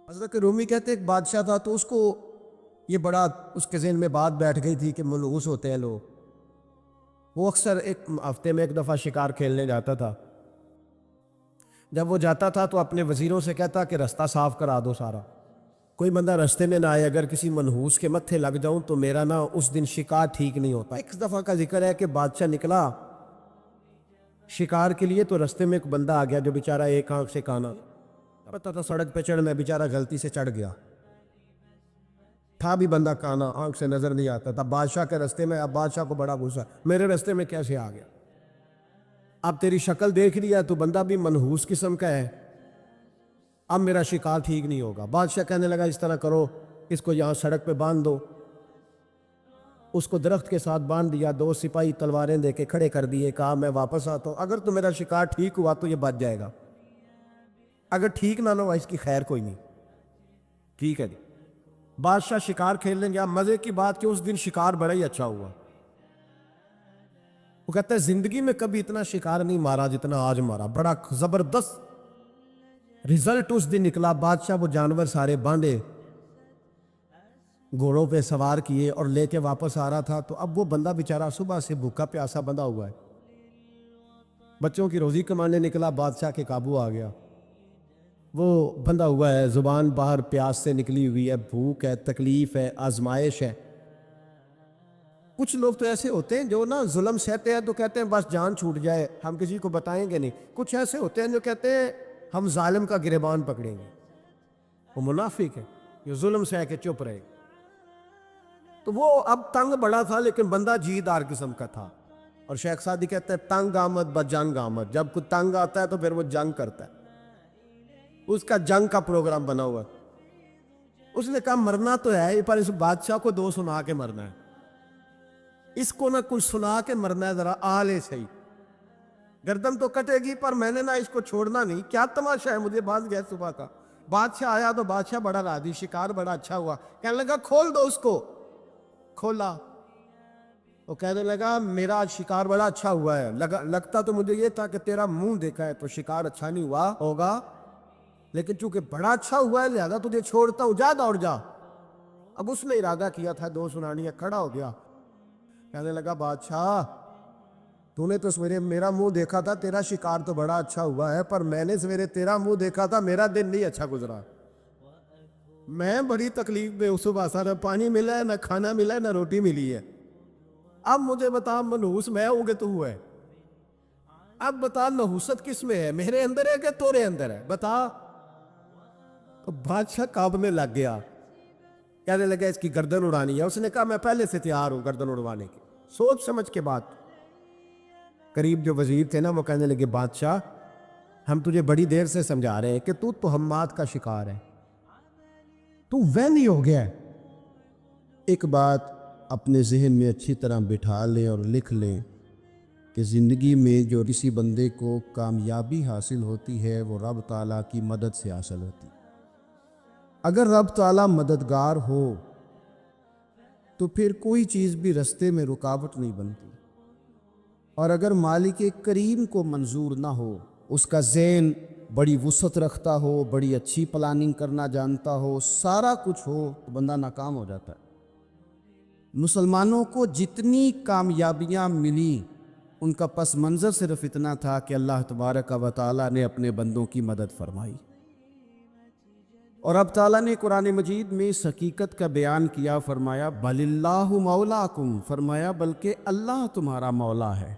حضرت رومی کہتے ایک بادشاہ تھا تو اس کو یہ بڑا اس کے ذہن میں بات بیٹھ گئی تھی کہ منحوس ہوتے ہیں لوگ. وہ اکثر ایک ہفتے میں ایک دفعہ شکار کھیلنے جاتا تھا. جب وہ جاتا تھا تو اپنے وزیروں سے کہتا کہ رستہ صاف کرا دو سارا, کوئی بندہ رستے میں نہ آئے, اگر کسی منحوس کے متھے لگ جاؤں تو میرا نا اس دن شکار ٹھیک نہیں ہوتا. ایک دفعہ کا ذکر ہے کہ بادشاہ نکلا شکار کے لیے تو رستے میں ایک بندہ آ گیا جو بیچارہ ایک آنکھ سے کانا, پتہ تھا سڑک پہ چڑھنا, بیچارہ غلطی سے چڑھ گیا, تھا بھی بندہ کانا, آنکھ سے نظر نہیں آتا تھا. بادشاہ کے رستے میں, اب بادشاہ کو بڑا غصہ, میرے رستے میں کیسے آ گیا, اب تیری شکل دیکھ لیا تو بندہ بھی منحوس قسم کا ہے, اب میرا شکار ٹھیک نہیں ہوگا. بادشاہ کہنے لگا اس طرح کرو, اس کو یہاں سڑک پہ باندھ دو. اس کو درخت کے ساتھ باندھ دیا, 2 سپاہی تلواریں دے کے کھڑے کر دیے, کہا میں واپس آتا ہوں, اگر تو میرا شکار ٹھیک ہوا تو یہ بچ جائے گا, اگر ٹھیک نہ ہوا اس کی خیر کوئی نہیں. ٹھیک ہے جی. بادشاہ شکار کھیلنے گیا. مزے کی بات کہ اس دن شکار بڑا ہی اچھا ہوا. وہ کہتا ہے زندگی میں کبھی اتنا شکار نہیں مارا جتنا آج مارا, بڑا زبردست رزلٹ اس دن نکلا. بادشاہ وہ جانور سارے باندھے, گھوڑوں پہ سوار کیے اور لے کے واپس آ رہا تھا. تو اب وہ بندہ بیچارہ صبح سے بھوکا پیاسا بندھا ہوا ہے, بچوں کی روزی کمانے نکلا, بادشاہ کے قابو آ گیا. وہ بندھا ہوا ہے, زبان باہر پیاس سے نکلی ہوئی ہے, بھوک ہے, تکلیف ہے, آزمائش ہے. کچھ لوگ تو ایسے ہوتے ہیں جو نا ظلم سہتے ہیں تو کہتے ہیں بس جان چھوٹ جائے, ہم کسی کو بتائیں گے نہیں. کچھ ایسے ہوتے ہیں جو کہتے ہیں ہم ظالم کا گریبان پکڑیں گے. وہ منافق ہے, یہ ظلم سہ کے چپ رہے. تو وہ اب تنگ بڑا تھا لیکن بندہ جیدار قسم کا تھا. اور شیخ سعدی کہتے ہیں تنگ آمد بجنگ آمد, جب کوئی تنگ آتا ہے تو پھر وہ جنگ کرتا ہے. اس کا جنگ کا پروگرام بنا ہوا. اس نے کہا مرنا تو ہے پر اس بادشاہ کو 2 سنا کے مرنا ہے, اس کو نہ کچھ سنا کے مرنا ہے, ذرا آلے صحیح, گردن تو کٹے گی پر میں نے نہ اس کو چھوڑنا نہیں. کیا تماشا ہے, مجھے باز گیا صبح کا. بادشاہ آیا تو بادشاہ بڑا راضی, شکار بڑا اچھا ہوا. کہنے لگا کھول دو اس کو. کھولا, وہ کہنے لگا میرا آج شکار بڑا اچھا ہوا ہے, لگتا تو مجھے یہ تھا کہ تیرا منہ دیکھا ہے تو شکار اچھا نہیں ہوا ہوگا, لیکن چونکہ بڑا اچھا ہوا ہے لہذا تجھے چھوڑتا ہوں, جا دوڑ جا. اب اس نے ارادہ کیا تھا 2 سنانی ہے, کھڑا ہو گیا. کہنے لگا بادشاہ تو نے تو سویرے میرا منہ دیکھا تھا, تیرا شکار تو بڑا اچھا ہوا ہے, پر میں نے سویرے تیرا منہ دیکھا تھا, میرا دن نہیں اچھا گزرا. میں بڑی تکلیف میں صبح سا, نہ پانی ملا ہے, نہ کھانا ملا ہے, نہ روٹی ملی ہے. اب مجھے بتا منحوس میں ہوں کہ تو ہوا ہے, اب بتا نحوست کس میں ہے, میرے اندر ہے کہ تورے اندر ہے, بتا. تو بادشاہ کانپنے لگ گیا, کہنے لگا اس کی گردن اڑانی ہے. اس نے کہا میں پہلے سے تیار ہوں گردن اڑوانے کی, سوچ سمجھ کے بات. قریب جو وزیر تھے نا وہ کہنے لگے بادشاہ ہم تجھے بڑی دیر سے سمجھا رہے ہیں کہ تو تہمات کا شکار ہے, تو وہمی ہو گیا ہے. ایک بات اپنے ذہن میں اچھی طرح بٹھا لیں اور لکھ لیں کہ زندگی میں جو کسی بندے کو کامیابی حاصل ہوتی ہے وہ رب تعالیٰ کی مدد سے حاصل ہوتی ہے. اگر رب تعالیٰ مددگار ہو تو پھر کوئی چیز بھی رستے میں رکاوٹ نہیں بنتی, اور اگر مالک کریم کو منظور نہ ہو, اس کا ذہن بڑی وسعت رکھتا ہو, بڑی اچھی پلاننگ کرنا جانتا ہو, سارا کچھ ہو, تو بندہ ناکام ہو جاتا ہے. مسلمانوں کو جتنی کامیابیاں ملی ان کا پس منظر صرف اتنا تھا کہ اللہ تبارک و تعالیٰ نے اپنے بندوں کی مدد فرمائی. اور اب تعالیٰ نے قرآن مجید میں اس حقیقت کا بیان کیا, فرمایا بل اللہ مولاکم, فرمایا بلکہ اللہ تمہارا مولا ہے,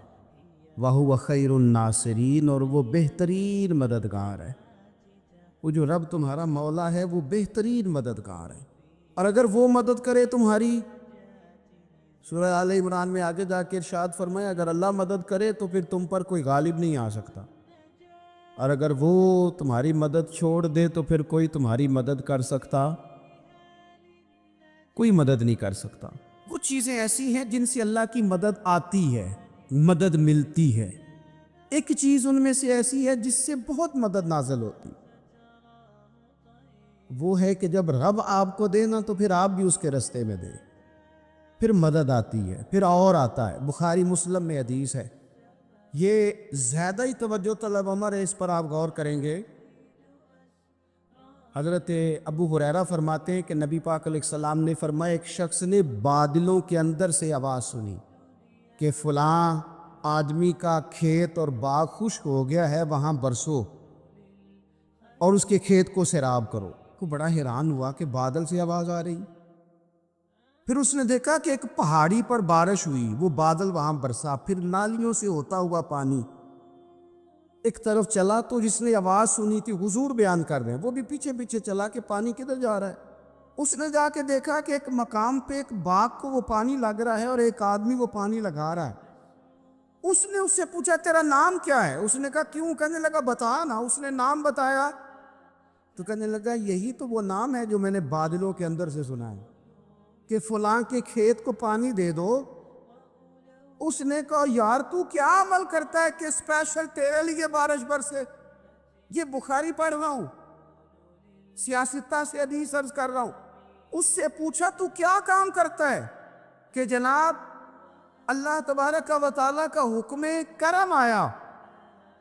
وَهُوَ خَيْرُ النَّاصِرِينَ, اور وہ بہترین مددگار ہے. وہ جو رب تمہارا مولا ہے وہ بہترین مددگار ہے, اور اگر وہ مدد کرے تمہاری, سورہ آل عمران میں آگے جا کے ارشاد فرمایا اگر اللہ مدد کرے تو پھر تم پر کوئی غالب نہیں آ سکتا, اور اگر وہ تمہاری مدد چھوڑ دے تو پھر کوئی تمہاری مدد کر سکتا, کوئی مدد نہیں کر سکتا. کچھ چیزیں ایسی ہیں جن سے اللہ کی مدد آتی ہے, مدد ملتی ہے. ایک چیز ان میں سے ایسی ہے جس سے بہت مدد نازل ہوتی, وہ ہے کہ جب رب آپ کو دے نا تو پھر آپ بھی اس کے رستے میں دے, پھر مدد آتی ہے, پھر اور آتا ہے. بخاری مسلم میں حدیث ہے, یہ زیادہ ہی توجہ طلب عمر ہے, اس پر آپ غور کریں گے. حضرت ابو ہریرہ فرماتے ہیں کہ نبی پاک علیہ السلام نے فرمایا ایک شخص نے بادلوں کے اندر سے آواز سنی کہ فلاں آدمی کا کھیت اور باغ خشک ہو گیا ہے، وہاں برسو اور اس کے کھیت کو سیراب کرو۔ کو بڑا حیران ہوا کہ بادل سے آواز آ رہی۔ پھر اس نے دیکھا کہ ایک پہاڑی پر بارش ہوئی، وہ بادل وہاں برسا، پھر نالیوں سے ہوتا ہوا پانی ایک طرف چلا۔ تو جس نے آواز سنی تھی، حضور بیان کر رہے ہیں، وہ بھی پیچھے پیچھے چلا کہ پانی کدھر جا رہا ہے۔ اس نے جا کے دیکھا کہ ایک مقام پہ ایک باغ کو وہ پانی لگ رہا ہے اور ایک آدمی وہ پانی لگا رہا ہے۔ اس نے اس سے پوچھا تیرا نام کیا ہے؟ اس نے کہا کیوں؟ کہنے لگا بتا نا۔ اس نے نام بتایا تو کہنے لگا یہی تو وہ نام ہے جو میں نے بادلوں کے اندر سے سنا ہے کہ فلاں کے کھیت کو پانی دے دو۔ اس نے کہا یار تو کیا عمل کرتا ہے کہ اسپیشل تیرے لیے بارش برسے؟ یہ بخاری پڑھ رہا ہوں، سیاستہ سے حدیث عرض کر رہا ہوں۔ اس سے پوچھا تو کیا کام کرتا ہے کہ جناب اللہ تبارک و تعالیٰ کا حکم کرم آیا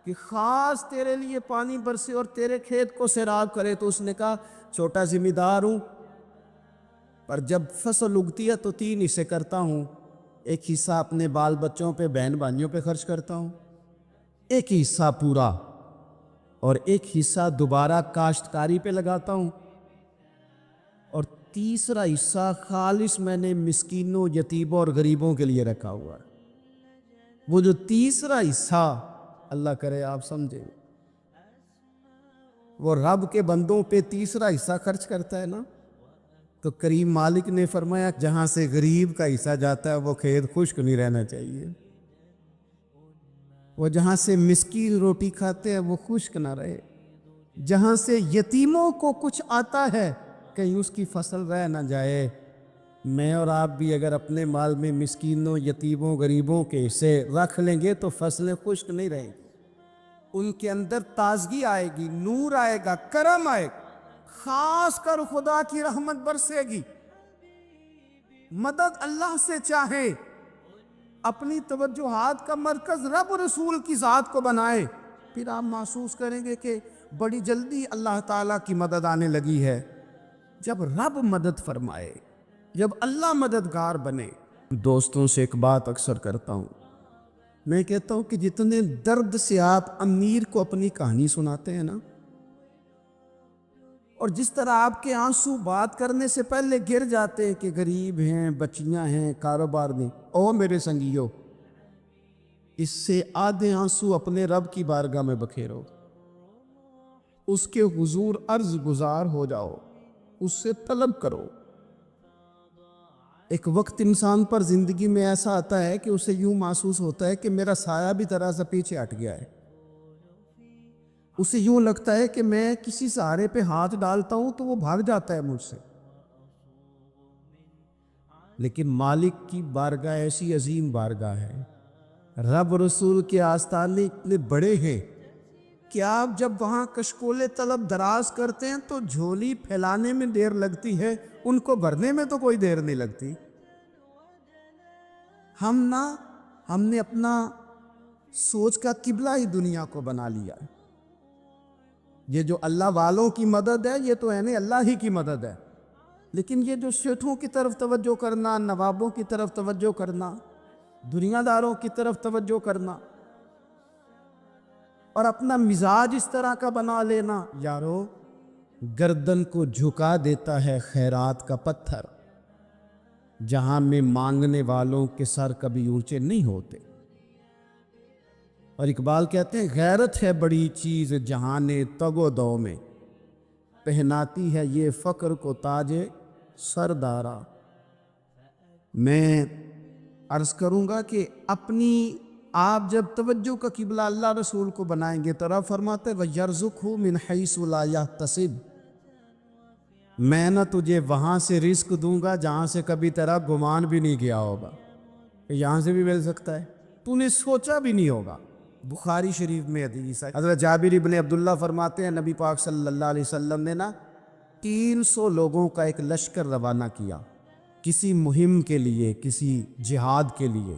کہ خاص تیرے لیے پانی برسے اور تیرے کھیت کو سیراب کرے؟ تو اس نے کہا چھوٹا ذمہ دار ہوں، پر جب فصل اگتی ہے تو 3 حصے کرتا ہوں۔ ایک حصہ اپنے بال بچوں پہ، بہن بھائیوں پہ خرچ کرتا ہوں، ایک حصہ پورا، اور ایک حصہ دوبارہ کاشتکاری پہ لگاتا ہوں، اور تیسرا حصہ خالص میں نے مسکینوں، یتیموں اور غریبوں کے لیے رکھا ہوا ہے۔ وہ جو تیسرا حصہ اللہ کرے آپ سمجھیں، وہ رب کے بندوں پہ تیسرا حصہ خرچ کرتا ہے نا، تو کریم مالک نے فرمایا جہاں سے غریب کا حصہ جاتا ہے وہ کھیت خشک نہیں رہنا چاہیے، وہ جہاں سے مسکین روٹی کھاتے ہیں وہ خشک نہ رہے، جہاں سے یتیموں کو کچھ آتا ہے کہیں اس کی فصل رہ نہ جائے۔ میں اور آپ بھی اگر اپنے مال میں مسکینوں، یتیموں، غریبوں کے حصے رکھ لیں گے تو فصلیں خشک نہیں رہیں گی، ان کے اندر تازگی آئے گی، نور آئے گا، کرم آئے گا، خاص کر خدا کی رحمت برسے گی۔ مدد اللہ سے چاہے، اپنی توجہات کا مرکز رب رسول کی ذات کو بنائے، پھر آپ محسوس کریں گے کہ بڑی جلدی اللہ تعالیٰ کی مدد آنے لگی ہے۔ جب رب مدد فرمائے، جب اللہ مددگار بنے۔ دوستوں سے ایک بات اکثر کرتا ہوں، میں کہتا ہوں کہ جتنے درد سے آپ امیر کو اپنی کہانی سناتے ہیں نا، اور جس طرح آپ کے آنسو بات کرنے سے پہلے گر جاتے ہیں کہ غریب ہیں، بچیاں ہیں، کاروبار نہیں، او میرے سنگیو، اس سے آدھے آنسو اپنے رب کی بارگاہ میں بکھیرو، اس کے حضور عرض گزار ہو جاؤ، اس سے طلب کرو۔ ایک وقت انسان پر زندگی میں ایسا آتا ہے کہ اسے یوں محسوس ہوتا ہے کہ میرا سایہ بھی ذرا سا پیچھے ہٹ گیا ہے، اسے یوں لگتا ہے کہ میں کسی سہارے پہ ہاتھ ڈالتا ہوں تو وہ بھاگ جاتا ہے مجھ سے۔ لیکن مالک کی بارگاہ ایسی عظیم بارگاہ ہے، رب رسول کے آستانے اتنے بڑے ہیں کہ آپ جب وہاں کشکول طلب دراز کرتے ہیں تو جھولی پھیلانے میں دیر لگتی ہے، ان کو بھرنے میں تو کوئی دیر نہیں لگتی۔ ہم نے اپنا سوچ کا قبلہ ہی دنیا کو بنا لیا ہے۔ یہ جو اللہ والوں کی مدد ہے یہ تو اللہ ہی کی مدد ہے، لیکن یہ جو شیٹھوں کی طرف توجہ کرنا، نوابوں کی طرف توجہ کرنا، دنیا داروں کی طرف توجہ کرنا اور اپنا مزاج اس طرح کا بنا لینا، یارو گردن کو جھکا دیتا ہے خیرات کا پتھر، جہاں میں مانگنے والوں کے سر کبھی اونچے نہیں ہوتے۔ اور اقبال کہتے ہیں غیرت ہے بڑی چیز جہان تگ و دو میں، پہناتی ہے یہ فقر کو تاج سردارا۔ میں عرض کروں گا کہ اپنی آپ جب توجہ کا قبلہ اللہ رسول کو بنائیں گے تو رب فرماتے وَيَرْزُقْهُ مِنْ حَيْثُ لَا يَحْتَسِبُ، میں نہ تجھے وہاں سے رزق دوں گا جہاں سے کبھی تیرا گمان بھی نہیں کیا ہوگا کہ یہاں سے بھی مل سکتا ہے، تو نے سوچا بھی نہیں ہوگا۔ بخاری شریف میں حدیث ہے، حضرت جابر ابن عبداللہ فرماتے ہیں نبی پاک صلی اللہ علیہ وسلم نے 300 لوگوں کا ایک لشکر روانہ کیا کسی مہم کے لیے، کسی جہاد کے لیے۔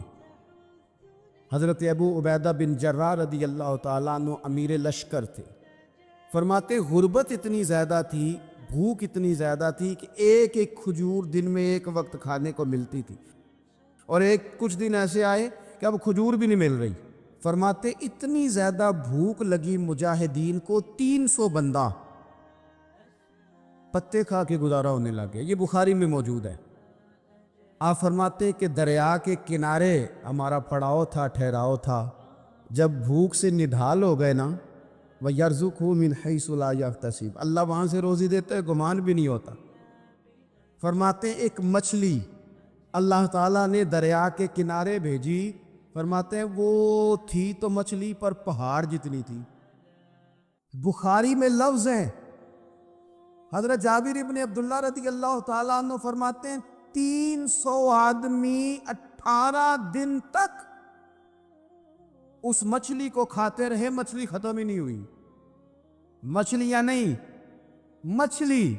حضرت ابو عبیدہ بن جراح رضی اللہ تعالیٰ عنہ امیر لشکر تھے، فرماتے غربت اتنی زیادہ تھی، بھوک اتنی زیادہ تھی کہ ایک ایک کھجور دن میں ایک وقت کھانے کو ملتی تھی، اور کچھ دن ایسے آئے کہ اب کھجور بھی نہیں مل رہی۔ فرماتے اتنی زیادہ بھوک لگی مجاہدین کو، 300 بندہ پتے کھا کے گزارا ہونے لگے۔ یہ بخاری میں موجود ہے۔ آپ فرماتے کہ دریا کے کنارے ہمارا پڑاؤ تھا، ٹھہراؤ تھا۔ جب بھوک سے نڈھال ہو گئے نا، وَيَرْزُقْهُ مِنْ حَيْثُ لَا يَحْتَسِبُ، اللہ وہاں سے روزی دیتا ہے، گمان بھی نہیں ہوتا۔ فرماتے ایک مچھلی اللہ تعالیٰ نے دریا کے کنارے بھیجی، فرماتے ہیں وہ تھی تو مچھلی پر پہاڑ جتنی تھی۔ بخاری میں لفظ ہیں، حضرت جابر ابن عبداللہ رضی اللہ تعالیٰ عنہ فرماتے ہیں 300 آدمی 18 دن تک اس مچھلی کو کھاتے رہے، مچھلی ختم ہی نہیں ہوئی۔ مچھلیاں نہیں، مچھلی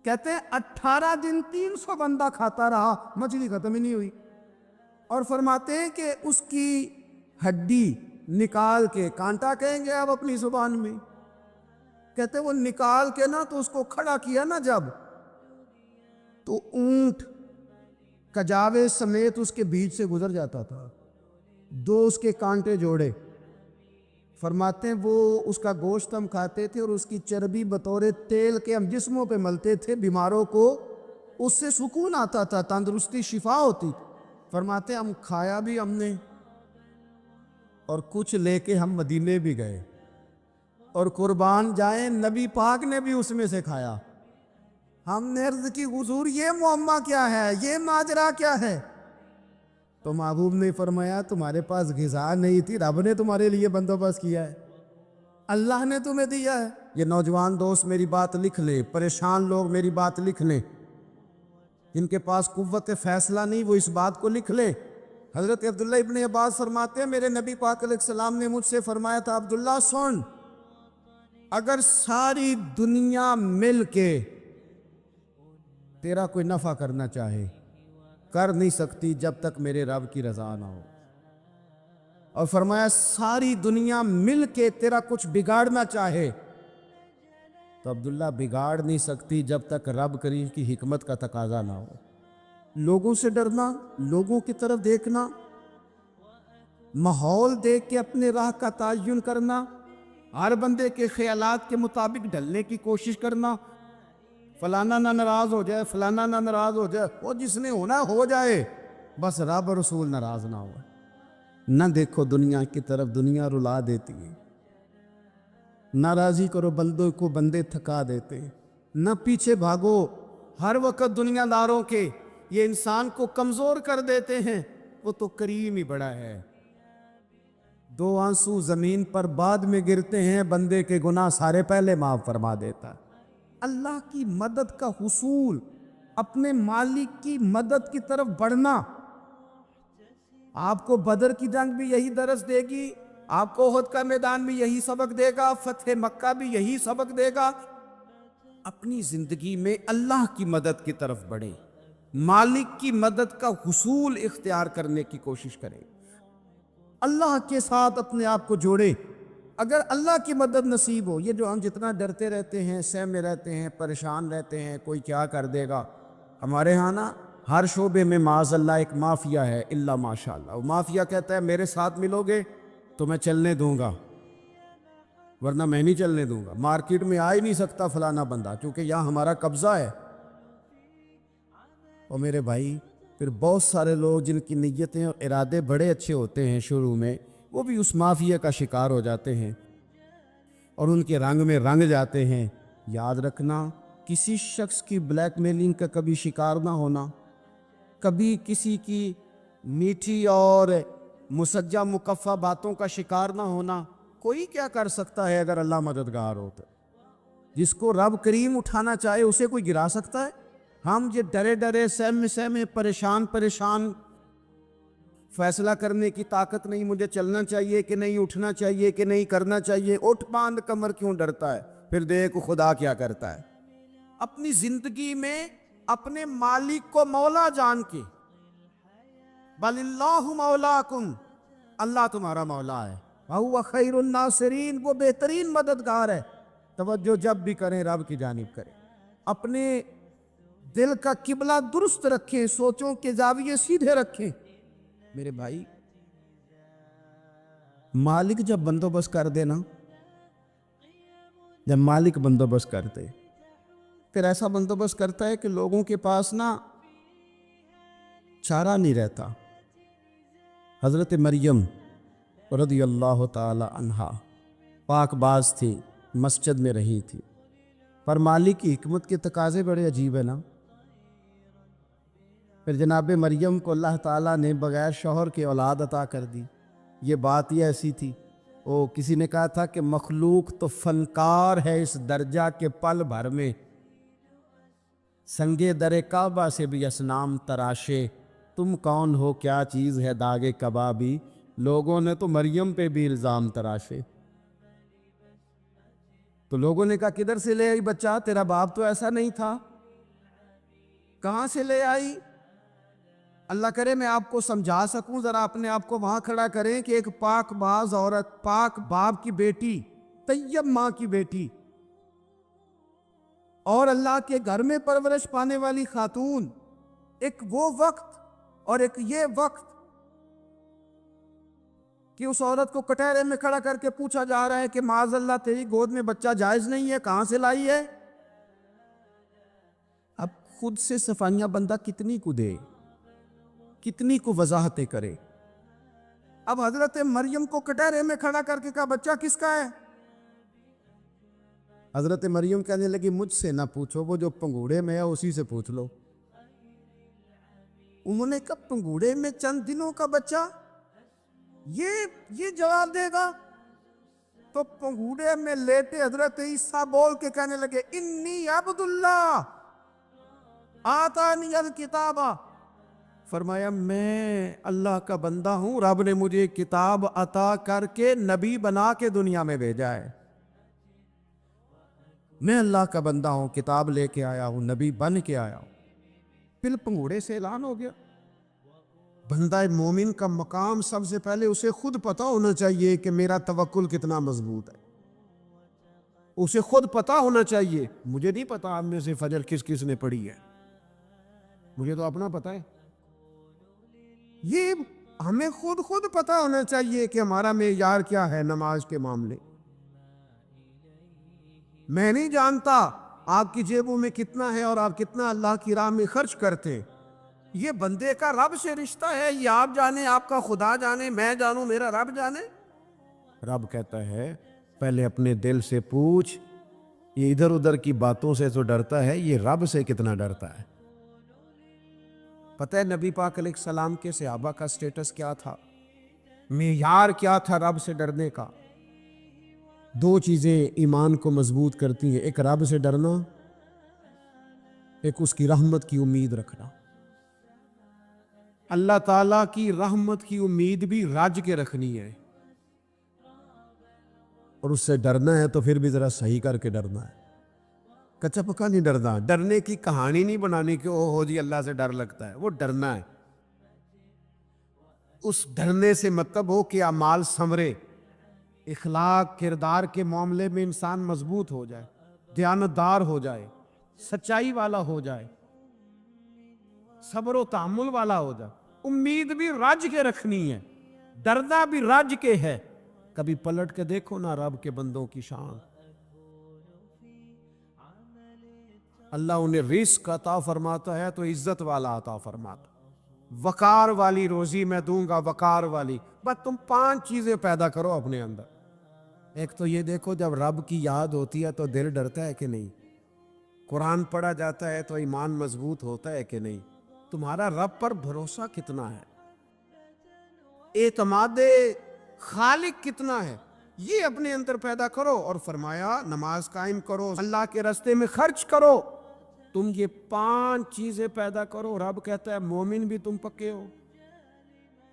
کہتے ہیں 18 دن 300 بندہ کھاتا رہا، مچھلی ختم ہی نہیں ہوئی۔ اور فرماتے ہیں کہ اس کی ہڈی نکال کے، کانٹا کہیں گے آپ اپنی زبان میں، کہتے ہیں وہ نکال کے نا تو اس کو کھڑا کیا نا جب، تو اونٹ کجاوے سمیت اس کے بیچ سے گزر جاتا تھا، 2 اس کے کانٹے جوڑے۔ فرماتے ہیں وہ اس کا گوشت ہم کھاتے تھے اور اس کی چربی بطور تیل کے ہم جسموں پہ ملتے تھے، بیماروں کو اس سے سکون آتا تھا، تندرستی، شفا ہوتی تھی۔ فرماتے ہیں ہم کھایا بھی ہم نے، اور کچھ لے کے ہم مدینے بھی گئے، اور قربان جائیں نبی پاک نے بھی اس میں سے کھایا۔ ہم نے عرض کی حضور یہ معمہ کیا ہے، یہ ماجرا کیا ہے؟ تو محبوب نے فرمایا تمہارے پاس غذا نہیں تھی، رب نے تمہارے لیے بندوبست کیا ہے، اللہ نے تمہیں دیا ہے۔ یہ نوجوان دوست میری بات لکھ لیں، پریشان لوگ میری بات لکھ لیں، جن کے پاس قوت فیصلہ نہیں وہ اس بات کو لکھ لیں۔ حضرت عبداللہ ابن عباس فرماتے ہیں میرے نبی پاک علیہ السلام نے مجھ سے فرمایا تھا عبداللہ سن، اگر ساری دنیا مل کے تیرا کوئی نفع کرنا چاہے، کر نہیں سکتی جب تک میرے رب کی رضا نہ ہو۔ اور فرمایا ساری دنیا مل کے تیرا کچھ بگاڑنا چاہے تو عبداللہ بگاڑ نہیں سکتی جب تک رب کریم کی حکمت کا تقاضا نہ ہو۔ لوگوں سے ڈرنا، لوگوں کی طرف دیکھنا، ماحول دیکھ کے اپنے راہ کا تعین کرنا، ہر بندے کے خیالات کے مطابق ڈھلنے کی کوشش کرنا، فلانا نہ ناراض ہو جائے، فلانا نہ ناراض ہو جائے، وہ جس نے ہونا ہو جائے، بس رب اور رسول ناراض نہ ہو۔ نہ دیکھو دنیا کی طرف، دنیا رلا دیتی ہے، ناراضی کرو بندوں کو، بندے تھکا دیتے، نہ پیچھے بھاگو ہر وقت دنیا داروں کے، یہ انسان کو کمزور کر دیتے ہیں، وہ تو کریم ہی بڑا ہے۔ 2 آنسو زمین پر بعد میں گرتے ہیں، بندے کے گناہ سارے پہلے معاف فرما دیتا ہے۔ اللہ کی مدد کا حصول، اپنے مالک کی مدد کی طرف بڑھنا، آپ کو بدر کی جنگ بھی یہی درس دے گی، آپ کو احد کا میدان بھی یہی سبق دے گا، فتح مکہ بھی یہی سبق دے گا۔ اپنی زندگی میں اللہ کی مدد کی طرف بڑھیں، مالک کی مدد کا حصول اختیار کرنے کی کوشش کریں، اللہ کے ساتھ اپنے آپ کو جوڑیں۔ اگر اللہ کی مدد نصیب ہو، یہ جو ہم جتنا ڈرتے رہتے ہیں، سہمے رہتے ہیں، پریشان رہتے ہیں کوئی کیا کر دے گا، ہمارے ہاں نا ہر شعبے میں معاذ اللہ ایک مافیا ہے، الا ماشاء اللہ۔ وہ مافیا کہتا ہے میرے ساتھ ملو گے تو میں چلنے دوں گا، ورنہ میں نہیں چلنے دوں گا، مارکیٹ میں آ ہی نہیں سکتا فلانا بندہ، کیونکہ یہاں ہمارا قبضہ ہے۔ اور میرے بھائی پھر بہت سارے لوگ جن کی نیتیں اور ارادے بڑے اچھے ہوتے ہیں شروع میں، وہ بھی اس مافیا کا شکار ہو جاتے ہیں اور ان کے رنگ میں رنگ جاتے ہیں۔ یاد رکھنا، کسی شخص کی بلیک میلنگ کا کبھی شکار نہ ہونا، کبھی کسی کی میٹھی اور مسجع مکفہ باتوں کا شکار نہ ہونا۔ کوئی کیا کر سکتا ہے اگر اللہ مددگار ہو تو؟ جس کو رب کریم اٹھانا چاہے اسے کوئی گرا سکتا ہے؟ ہم یہ ڈرے ڈرے، سہمے پریشان فیصلہ کرنے کی طاقت نہیں، مجھے چلنا چاہیے کہ نہیں، اٹھنا چاہیے کہ نہیں، کرنا چاہیے، اٹھ باندھ کمر کیوں ڈرتا ہے؟ پھر دیکھ خدا کیا کرتا ہے۔ اپنی زندگی میں اپنے مالک کو مولا جان کے، بل اللہ مولاکم، اللہ تمہارا مولا ہے، وَهُوَ خَيْرُ النَّاصِرِينَ، وہ بہترین مددگار ہے۔ توجہ جب بھی کریں رب کی جانب کریں، اپنے دل کا قبلہ درست رکھیں، سوچوں کے زاویے سیدھے رکھیں۔ میرے بھائی، مالک جب بندوبست کر دے نا، جب مالک بندوبست کر دے، پھر ایسا بندوبست کرتا ہے کہ لوگوں کے پاس نا چارہ نہیں رہتا۔ حضرت مریم رضی اللہ تعالی عنہا پاک باز تھی، مسجد میں رہی تھی، پر مالک کی حکمت کے تقاضے بڑے عجیب ہیں نا۔ پھر جناب مریم کو اللہ تعالیٰ نے بغیر شوہر کے اولاد عطا کر دی۔ یہ بات ہی ایسی تھی، کسی نے کہا تھا کہ مخلوق تو فنکار ہے اس درجہ کے پل بھر میں سنگے در کعبہ سے بھی اصنام تراشے، تم کون ہو کیا چیز ہے داغ کبابی، لوگوں نے تو مریم پہ بھی الزام تراشے۔ تو لوگوں نے کہا کدھر سے لے آئی بچہ، تیرا باپ تو ایسا نہیں تھا، کہاں سے لے آئی؟ اللہ کرے میں آپ کو سمجھا سکوں، ذرا اپنے آپ کو وہاں کھڑا کریں کہ ایک پاک باز عورت، پاک باپ کی بیٹی، طیب ماں کی بیٹی، اور اللہ کے گھر میں پرورش پانے والی خاتون، ایک وہ وقت اور ایک یہ وقت کہ اس عورت کو کٹہرے میں کھڑا کر کے پوچھا جا رہا ہے کہ معاذ اللہ تیری گود میں بچہ جائز نہیں ہے، کہاں سے لائی ہے؟ اب خود سے صفائیاں بندہ کتنی کو دے، کتنی کو وضاحتیں کرے۔ اب حضرت مریم کو کٹہرے میں کھڑا کر کے کہا بچہ کس کا ہے؟ حضرت مریم کہنے لگی مجھ سے نہ پوچھو، وہ جو پنگوڑے میں ہے اسی سے پوچھ لو۔ انہوں نے کہا پنگوڑے میں چند دنوں کا بچہ یہ جواب دے گا؟ تو پنگوڑے میں لیٹے حضرت عیسیٰ بول کے کہنے لگے انی عبد اللہ آتانی الکتاب، فرمایا میں اللہ کا بندہ ہوں، رب نے مجھے کتاب عطا کر کے نبی بنا کے دنیا میں بھیجا ہے، میں اللہ کا بندہ ہوں، کتاب لے کے آیا ہوں، نبی بن کے آیا ہوں۔ پھر پنگوڑے سے اعلان ہو گیا۔ بندہ مومن کا مقام سب سے پہلے اسے خود پتا ہونا چاہیے کہ میرا توکل کتنا مضبوط ہے، اسے خود پتا ہونا چاہیے۔ مجھے نہیں پتا آپ میں سے فجر کس کس نے پڑھی ہے، مجھے تو اپنا پتا ہے، یہ ہمیں خود پتا ہونا چاہیے کہ ہمارا معیار کیا ہے نماز کے معاملے۔ میں نہیں جانتا آپ کی جیبوں میں کتنا ہے اور آپ کتنا اللہ کی راہ میں خرچ کرتے، یہ بندے کا رب سے رشتہ ہے، یہ آپ جانے، آپ کا خدا جانے، میں جانوں، میرا رب جانے۔ رب کہتا ہے پہلے اپنے دل سے پوچھ، یہ ادھر ادھر کی باتوں سے تو ڈرتا ہے، یہ رب سے کتنا ڈرتا ہے۔ پتہ ہے نبی پاک علیہ السلام کے صحابہ کا سٹیٹس کیا تھا، معیار کیا تھا رب سے ڈرنے کا؟ دو چیزیں ایمان کو مضبوط کرتی ہیں، ایک رب سے ڈرنا، ایک اس کی رحمت کی امید رکھنا۔ اللہ تعالیٰ کی رحمت کی امید بھی رج کے رکھنی ہے، اور اس سے ڈرنا ہے تو پھر بھی ذرا صحیح کر کے ڈرنا ہے، کچا پکا نہیں ڈرنا۔ ڈرنے کی کہانی نہیں بنانی کہ او ہو جی اللہ سے ڈر لگتا ہے، وہ ڈرنا ہے۔ اس ڈرنے سے مطلب ہو کہ اعمال ثمرے، اخلاق کردار کے معاملے میں انسان مضبوط ہو جائے، دیانتدار ہو جائے، سچائی والا ہو جائے، صبر و تحمل والا ہو جائے۔ امید بھی رج کے رکھنی ہے، ڈرنا بھی رج کے ہے۔ کبھی پلٹ کے دیکھو نا رب کے بندوں کی شان، اللہ انہیں رزق عطا فرماتا ہے تو عزت والا عطا فرماتا، وقار والی روزی میں دوں گا، وقار والی۔ بس تم 5 چیزیں پیدا کرو اپنے اندر۔ ایک تو یہ دیکھو جب رب کی یاد ہوتی ہے تو دل ڈرتا ہے کہ نہیں، قرآن پڑھا جاتا ہے تو ایمان مضبوط ہوتا ہے کہ نہیں، تمہارا رب پر بھروسہ کتنا ہے، اعتماد خالق کتنا ہے، یہ اپنے اندر پیدا کرو۔ اور فرمایا نماز قائم کرو، اللہ کے راستے میں خرچ کرو۔ تم یہ 5 چیزیں پیدا کرو، رب کہتا ہے مومن بھی تم پکے ہو،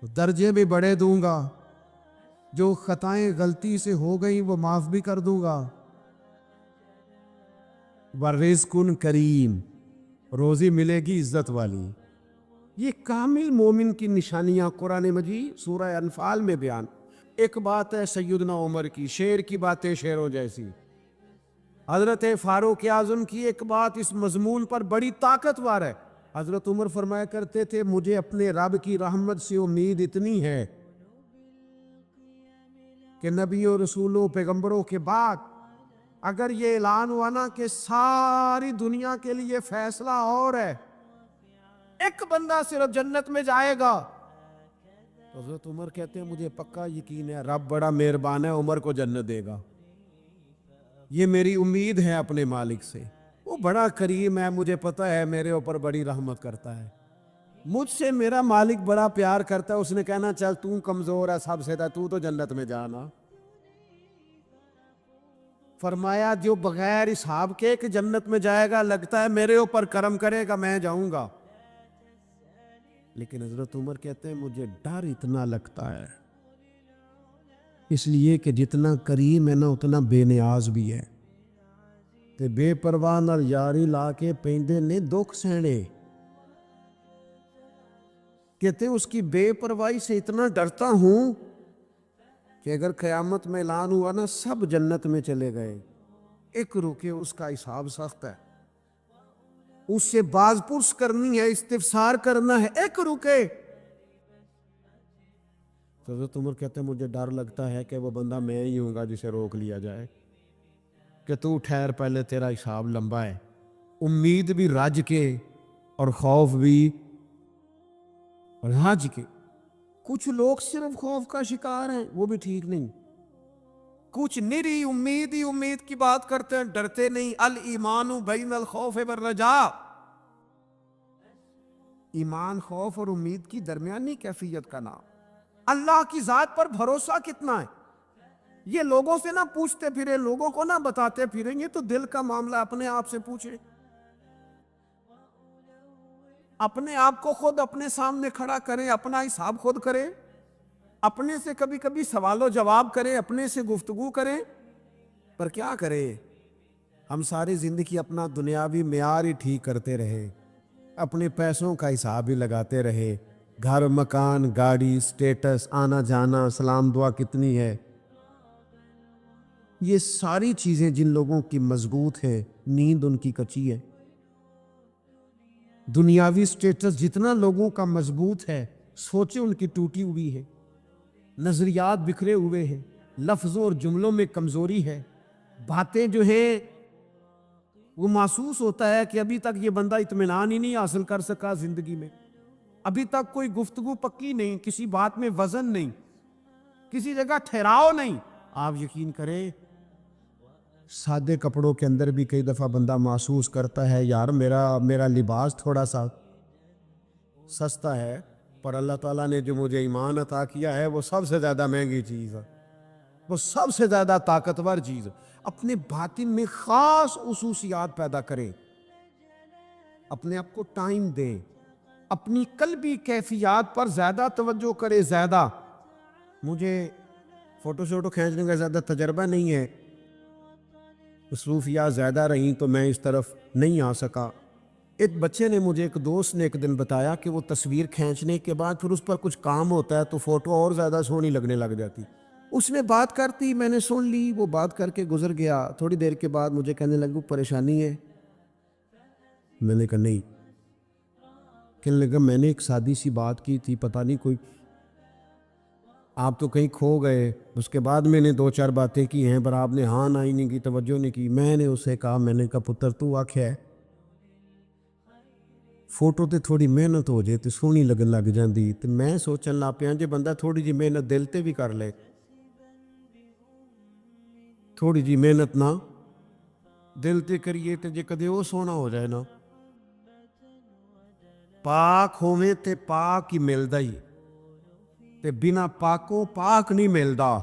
درجے بھی بڑے دوں گا، جو خطائیں غلطی سے ہو گئی وہ معاف بھی کر دوں گا۔ ورزق کریم، روزی ملے گی عزت والی۔ یہ کامل مومن کی نشانیاں قرآن مجید سورہ انفال میں بیان۔ ایک بات ہے سیدنا عمر کی، شیر کی باتیں شیروں جیسی. حضرت فاروق اعظم کی ایک بات اس مضمون پر بڑی طاقتور ہے. حضرت عمر فرمایا کرتے تھے مجھے اپنے رب کی رحمت سے امید اتنی ہے کہ نبیوں رسولوں پیغمبروں کے بعد اگر یہ اعلان ہوا نا کہ ساری دنیا کے لیے فیصلہ اور ہے، ایک بندہ صرف جنت میں جائے گا، تو حضرت عمر کہتے ہیں مجھے پکا یقین ہے رب بڑا مہربان ہے، عمر کو جنت دے گا. یہ میری امید ہے اپنے مالک سے، وہ بڑا کریم ہے، مجھے پتہ ہے میرے اوپر بڑی رحمت کرتا ہے، مجھ سے میرا مالک بڑا پیار کرتا ہے. اس نے کہنا چل تو کمزور ہے سب سے تو تو جنت میں جانا. فرمایا جو بغیر حساب کے کہ جنت میں جائے گا لگتا ہے میرے اوپر کرم کرے گا میں جاؤں گا. لیکن حضرت عمر کہتے ہیں مجھے ڈر اتنا لگتا ہے اس لیے کہ جتنا کریم ہے نا اتنا بے نیاز بھی ہے. تے بے پرواہ نال یاری لا کے پیندے نے دکھ سہنے. کہتے ہیں اس کی بے پرواہی سے اتنا ڈرتا ہوں کہ اگر قیامت میں اعلان ہوا نا سب جنت میں چلے گئے، ایک رکے اس کا حساب سخت ہے، اس سے باز پرس کرنی ہے، استفسار کرنا ہے، ایک رکے. تو حضرت عمر کہتے ہیں مجھے ڈر لگتا ہے کہ وہ بندہ میں ہی ہوں گا جسے روک لیا جائے کہ تو ٹھہر پہلے تیرا حساب لمبا ہے. امید بھی رج کے اور خوف بھی رج کے. کچھ لوگ صرف خوف کا شکار ہیں، وہ بھی ٹھیک نہیں. کچھ نری امید ہی امید کی بات کرتے ہیں، ڈرتے نہیں. الایمان بین الخوف والرجاء، ایمان خوف اور امید کی درمیانی کیفیت کا نام. اللہ کی ذات پر بھروسہ کتنا ہے یہ لوگوں سے نہ پوچھتے پھرے، لوگوں کو نہ بتاتے پھریں، یہ تو دل کا معاملہ اپنے آپ سے پوچھے. اپنے آپ کو خود اپنے سامنے کھڑا کرے، اپنا حساب خود کرے، اپنے سے کبھی کبھی سوال و جواب کرے، اپنے سے گفتگو کرے. پر کیا کرے، ہم ساری زندگی اپنا دنیاوی معیار ہی ٹھیک کرتے رہے، اپنے پیسوں کا حساب ہی لگاتے رہے، گھر مکان گاڑی سٹیٹس آنا جانا سلام دعا کتنی ہے. یہ ساری چیزیں جن لوگوں کی مضبوط ہے نیند ان کی کچی ہے. دنیاوی سٹیٹس جتنا لوگوں کا مضبوط ہے سوچیں ان کی ٹوٹی ہوئی ہے، نظریات بکھرے ہوئے ہیں، لفظوں اور جملوں میں کمزوری ہے، باتیں جو ہیں وہ محسوس ہوتا ہے کہ ابھی تک یہ بندہ اطمینان ہی نہیں حاصل کر سکا زندگی میں، ابھی تک کوئی گفتگو پکی نہیں، کسی بات میں وزن نہیں، کسی جگہ ٹھہراؤ نہیں. آپ یقین کریں سادے کپڑوں کے اندر بھی کئی دفعہ بندہ محسوس کرتا ہے یار میرا لباس تھوڑا سا سستا ہے، پر اللہ تعالیٰ نے جو مجھے ایمان عطا کیا ہے وہ سب سے زیادہ مہنگی چیز ہے، وہ سب سے زیادہ طاقتور چیز ہے. اپنے باطن میں خاص خصوصیات پیدا کریں، اپنے آپ کو ٹائم دیں، اپنی قلبی کیفیات پر زیادہ توجہ کریں. زیادہ مجھے فوٹو شوٹو کھینچنے کا زیادہ تجربہ نہیں ہے، مصروفیات زیادہ رہیں تو میں اس طرف نہیں آ سکا. ایک بچے نے مجھے ایک دوست نے ایک دن بتایا کہ وہ تصویر کھینچنے کے بعد پھر اس پر کچھ کام ہوتا ہے تو فوٹو اور زیادہ سونی لگنے لگ جاتی. اس نے بات کرتی میں نے سن لی، وہ بات کر کے گزر گیا. تھوڑی دیر کے بعد مجھے کہنے لگا پریشانی ہے. میں نے کہا نہیں. کہنے لگا میں نے ایک سادی سی بات کی تھی، پتہ نہیں کوئی آپ تو کہیں کھو گئے. اس کے بعد میں نے دو چار باتیں کی ہیں پر آپ نے ہاں نہ ہی نہیں کی، توجہ نہیں کی. میں نے اسے کہا، میں نے کہا پتر تو آکھیا ہے فوٹو تے تھوڑی محنت ہو جائے تو سونی لگن لگ جاندی. تو میں سوچن لگ پیا جے بندہ تھوڑی جی محنت دل تے بھی کر لے، تھوڑی جی محنت نہ دل تے کریے تے جے کدے وہ سونا ہو جائے نا. پاک ہوویں تے پاک ہی ملدا ہی تے بنا پاکوں پاک نہیں ملدا.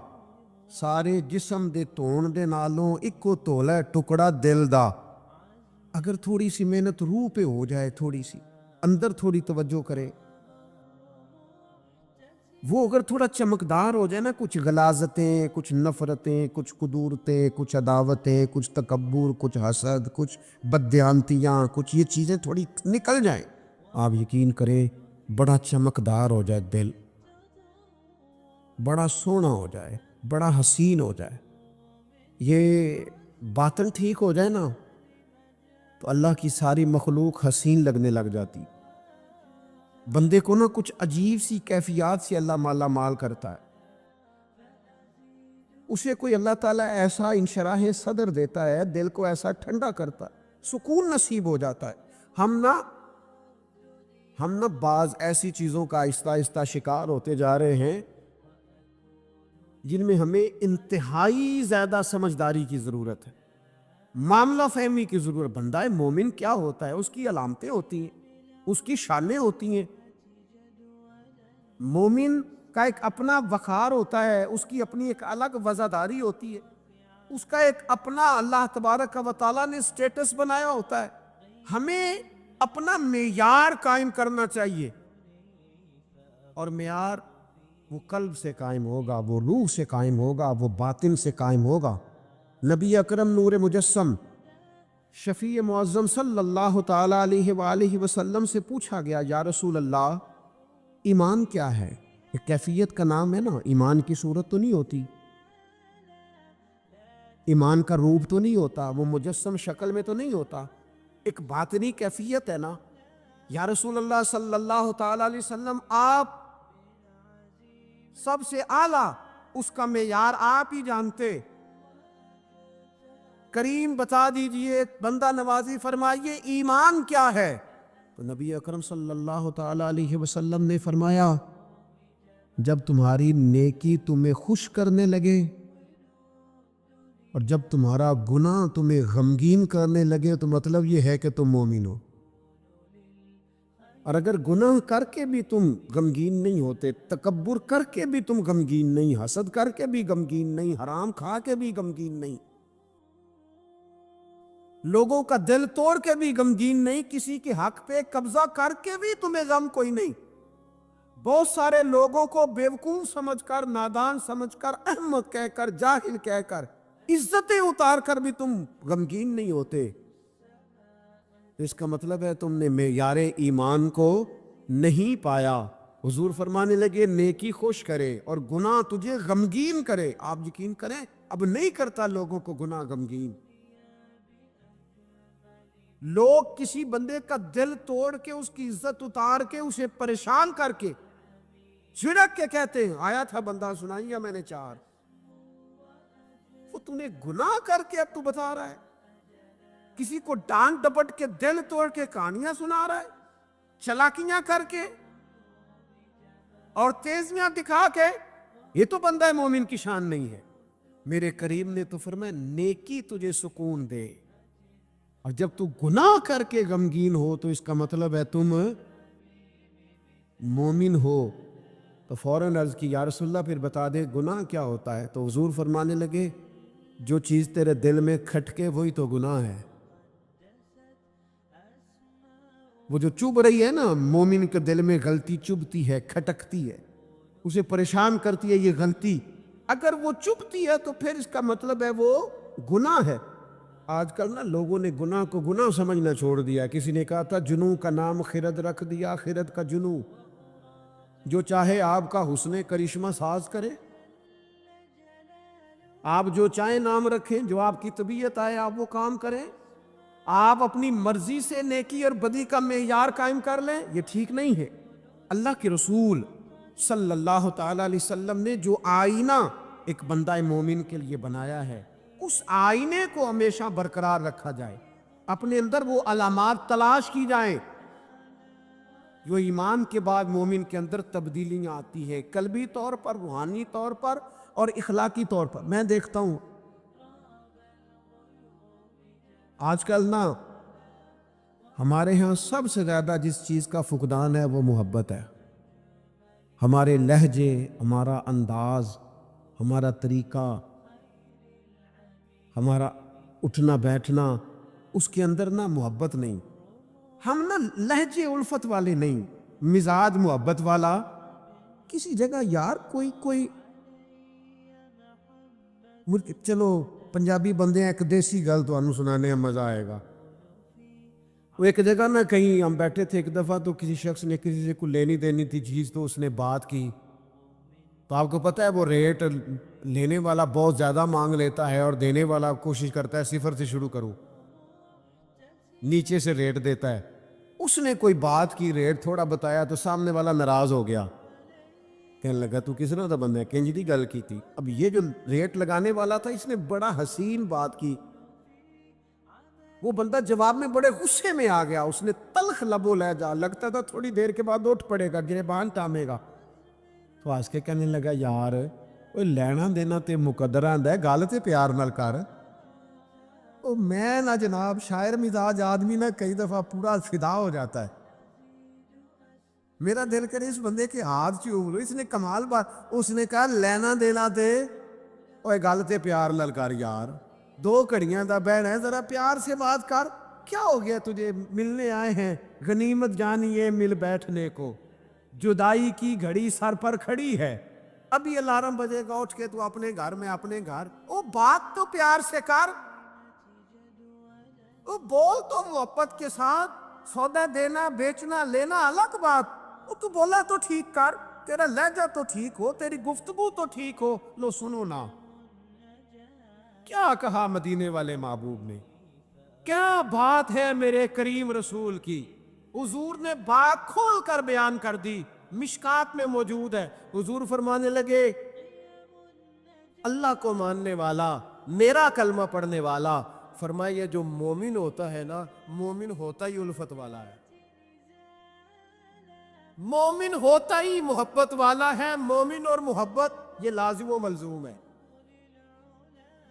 سارے جسم دے دھون دے نالوں اکو دھولا ٹکڑا دل دا. اگر تھوڑی سی محنت روح پہ ہو جائے، تھوڑی سی اندر تھوڑی توجہ کرے، وہ اگر تھوڑا چمکدار ہو جائے نا، کچھ غلاظتیں، کچھ نفرتیں، کچھ قدورتیں، کچھ عداوتیں، کچھ تکبر، کچھ حسد، کچھ بددیانتیاں، کچھ یہ چیزیں تھوڑی نکل جائیں، آپ یقین کریں بڑا چمکدار ہو جائے دل. بڑا سونا ہو جائے، بڑا حسین ہو جائے، یہ باطن ٹھیک ہو جائے نا تو اللہ کی ساری مخلوق حسین لگنے لگ جاتی. بندے کو نا کچھ عجیب سی کیفیات سے اللہ مالا مال کرتا ہے. اسے کوئی اللہ تعالیٰ ایسا انشراح صدر دیتا ہے، دل کو ایسا ٹھنڈا کرتا ہے، سکون نصیب ہو جاتا ہے. ہم نا بعض ایسی چیزوں کا آہستہ آہستہ شکار ہوتے جا رہے ہیں جن میں ہمیں انتہائی زیادہ سمجھداری کی ضرورت ہے، معاملہ فہمی کی ضرورت. بندہ مومن کیا ہوتا ہے، اس کی علامتیں ہوتی ہیں، اس کی شانیں ہوتی ہیں. مومن کا ایک اپنا وقار ہوتا ہے، اس کی اپنی ایک الگ وزاداری ہوتی ہے، اس کا ایک اپنا اللہ تبارک و تعالیٰ نے سٹیٹس بنایا ہوتا ہے. ہمیں اپنا معیار قائم کرنا چاہیے، اور معیار وہ قلب سے قائم ہوگا، وہ روح سے قائم ہوگا، وہ باطن سے قائم ہوگا. نبی اکرم نور مجسم شفیع معظم صلی اللہ تعالی علیہ وآلہ وسلم سے پوچھا گیا، یا رسول اللہ ایمان کیا ہے؟ ایک کیفیت کا نام ہے نا، ایمان کی صورت تو نہیں ہوتی، ایمان کا روپ تو نہیں ہوتا، وہ مجسم شکل میں تو نہیں ہوتا، ایک باطنی کیفیت ہے نا. یا رسول اللہ صلی اللہ تعالی علیہ وسلم آپ سب سے اعلیٰ، اس کا معیار آپ ہی جانتے، کریم بتا دیجئے، بندہ نوازی فرمائیے ایمان کیا ہے؟ تو نبی اکرم صلی اللہ تعالی علیہ وسلم نے فرمایا، جب تمہاری نیکی تمہیں خوش کرنے لگے اور جب تمہارا گناہ تمہیں غمگین کرنے لگے تو مطلب یہ ہے کہ تم مومن ہو. اور اگر گناہ کر کے بھی تم غمگین نہیں ہوتے، تکبر کر کے بھی تم غمگین نہیں، حسد کر کے بھی غمگین نہیں، حرام کھا کے بھی غمگین نہیں، لوگوں کا دل توڑ کے بھی غمگین نہیں، کسی کے حق پہ قبضہ کر کے بھی تمہیں غم کوئی نہیں، بہت سارے لوگوں کو بیوقوف سمجھ کر، نادان سمجھ کر، احمق کہہ کر، جاہل کہہ کر، عزتیں اتار کر بھی تم غمگین نہیں ہوتے، اس کا مطلب ہے تم نے معیار ایمان کو نہیں پایا. حضور فرمانے لگے نیکی خوش کرے اور گناہ تجھے غمگین کرے. آپ یقین کریں اب نہیں کرتا لوگوں کو گناہ غمگین. لوگ کسی بندے کا دل توڑ کے، اس کی عزت اتار کے، اسے پریشان کر کے، جھڑک کے کہتے ہیں آیا تھا بندہ سنائیا میں نے چار، وہ تو نے گناہ کر کے اب تو بتا رہا ہے. کسی کو ڈانٹ ڈپٹ کے دل توڑ کے کہانیاں سنا رہا ہے، چلاکیاں کر کے اور تیزیاں دکھا کے. یہ تو بندہ مومن کی شان نہیں ہے. میرے کریم نے تو فرمایا نیکی تجھے سکون دے، اور جب تو گناہ کر کے غمگین ہو تو اس کا مطلب ہے تم مومن ہو. تو فوراً عرض کی یا رسول اللہ پھر بتا دے گناہ کیا ہوتا ہے؟ تو حضور فرمانے لگے جو چیز تیرے دل میں کھٹکے وہی تو گناہ ہے. وہ جو چبھ رہی ہے نا، مومن کے دل میں غلطی چبھتی ہے، کھٹکتی ہے، اسے پریشان کرتی ہے یہ غلطی، اگر وہ چبھتی ہے تو پھر اس کا مطلب ہے وہ گناہ ہے. آج کل نا لوگوں نے گناہ کو گناہ سمجھنا چھوڑ دیا. کسی نے کہا تھا جنوں کا نام خرد رکھ دیا، خرد کا جنوں. جو چاہے آپ کا حسن کرشمہ ساز کرے، آپ جو چاہیں نام رکھیں، جو آپ کی طبیعت آئے آپ وہ کام کریں، آپ اپنی مرضی سے نیکی اور بدی کا معیار قائم کر لیں، یہ ٹھیک نہیں ہے. اللہ کے رسول صلی اللہ تعالی علیہ وسلم نے جو آئینہ ایک بندہ مومن کے لیے بنایا ہے، اس آئینے کو ہمیشہ برقرار رکھا جائے، اپنے اندر وہ علامات تلاش کی جائیں جو ایمان کے بعد مومن کے اندر تبدیلیاں آتی ہے، قلبی طور پر، روحانی طور پر اور اخلاقی طور پر. میں دیکھتا ہوں آج کل نا ہمارے ہاں سب سے زیادہ جس چیز کا فقدان ہے وہ محبت ہے. ہمارے لہجے، ہمارا انداز، ہمارا طریقہ، ہمارا اٹھنا بیٹھنا، اس کے اندر نا محبت نہیں. ہم نا لہجے الفت والے نہیں، مزاج محبت والا. کسی جگہ یار کوئی چلو پنجابی بندے ہیں، ایک دیسی گل تو سنانے میں مزہ آئے گا. وہ ایک جگہ نا کہیں ہم بیٹھے تھے ایک دفعہ، تو کسی شخص نے کسی سے کوئی لینی دینی تھی چیز، تو اس نے بات کی تو آپ کو پتہ ہے وہ ریٹ لینے والا بہت زیادہ مانگ لیتا ہے اور دینے والا کوشش کرتا ہے صفر سے شروع کروں، نیچے سے ریٹ دیتا ہے. اس نے کوئی بات کی، ریٹ تھوڑا بتایا تو سامنے والا ناراض ہو گیا، کہنے لگا تو کس طرح کا بندہ ہے، کنج دی گل کی تھی. اب یہ جو ریٹ لگانے والا تھا اس نے بڑا حسین بات کی، وہ بندہ جواب میں بڑے غصے میں آ گیا، اس نے تلخ لب و لہجہ، لگتا تھا تھوڑی دیر کے بعد اٹھ پڑے گا، گریبان تامے گا. تو آج کے کہنے لگا یار وہ لینا دینا تے مقدرہ آندا ہے، گل تے پیار نال کر. او میں نہ جناب شاعر مزاج آدمی نہ کئی دفعہ پورا فدا ہو جاتا ہے، میرا دل کرے اس بندے کے ہاتھ چوم لو. اس نے کمال بات، اس نے کہا لینا دینا تے اوے گل تے پیار نال کر یار، 2 گھڑیاں دا بہنا ہے، ذرا پیار سے بات کر. کیا ہو گیا تجھے، ملنے آئے ہیں، غنیمت جانیے مل بیٹھنے کو، جدائی کی گھڑی سر پر کھڑی ہے، ابھی الارم بجے گا اٹھ کے تو اپنے گھر میں اپنے گھر. او بات تو پیار سے کر، او بول تو محبت کے ساتھ، سودا دینا بیچنا لینا الگ بات. او تو بولا تو ٹھیک کر، تیرا لہجہ تو ٹھیک ہو، تیری گفتگو تو ٹھیک ہو. لو سنو نا کیا کہا مدینے والے محبوب نے، کیا بات ہے میرے کریم رسول کی. حضور نے بات کھول کر بیان کر دی، مشکات میں موجود ہے. حضور فرمانے لگے اللہ کو ماننے والا، میرا کلمہ پڑھنے والا، فرمایا یہ جو مومن ہوتا ہے نا، مومن ہوتا ہی الفت والا ہے، مومن ہوتا ہی محبت والا ہے. مومن اور محبت یہ لازم و ملزوم ہے.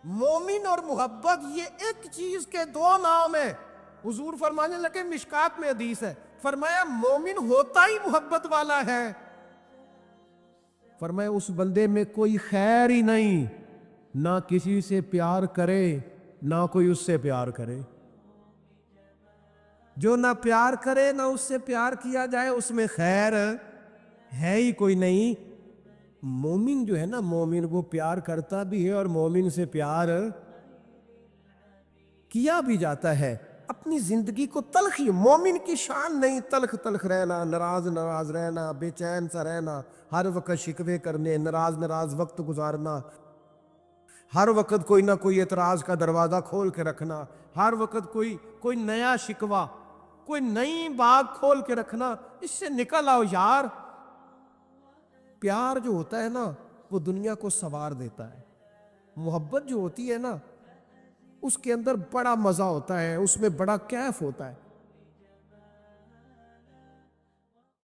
مومن اور محبت یہ ایک چیز کے 2 نام ہیں. حضور فرمانے لگے، مشکات میں حدیث ہے، فرمایا مومن ہوتا ہی محبت والا ہے. فرمایا اس بندے میں کوئی خیر ہی نہیں، نہ کسی سے پیار کرے نہ کوئی اس سے پیار کرے. جو نہ پیار کرے نہ اس سے پیار کیا جائے اس میں خیر ہے ہی کوئی نہیں. مومن جو ہے نا، مومن وہ پیار کرتا بھی ہے اور مومن سے پیار کیا بھی جاتا ہے. اپنی زندگی کو تلخی، مومن کی شان نہیں تلخ تلخ رہنا، ناراض ناراض رہنا، بے چین سا رہنا، ہر وقت شکوے کرنے، ناراض ناراض وقت گزارنا، ہر وقت کوئی نہ کوئی اعتراض کا دروازہ کھول کے رکھنا، ہر وقت کوئی نیا شکوہ، کوئی نئی بات کھول کے رکھنا. اس سے نکل آؤ یار. پیار جو ہوتا ہے نا وہ دنیا کو سنوار دیتا ہے. محبت جو ہوتی ہے نا اس کے اندر بڑا مزہ ہوتا ہے، اس میں بڑا کیف ہوتا ہے.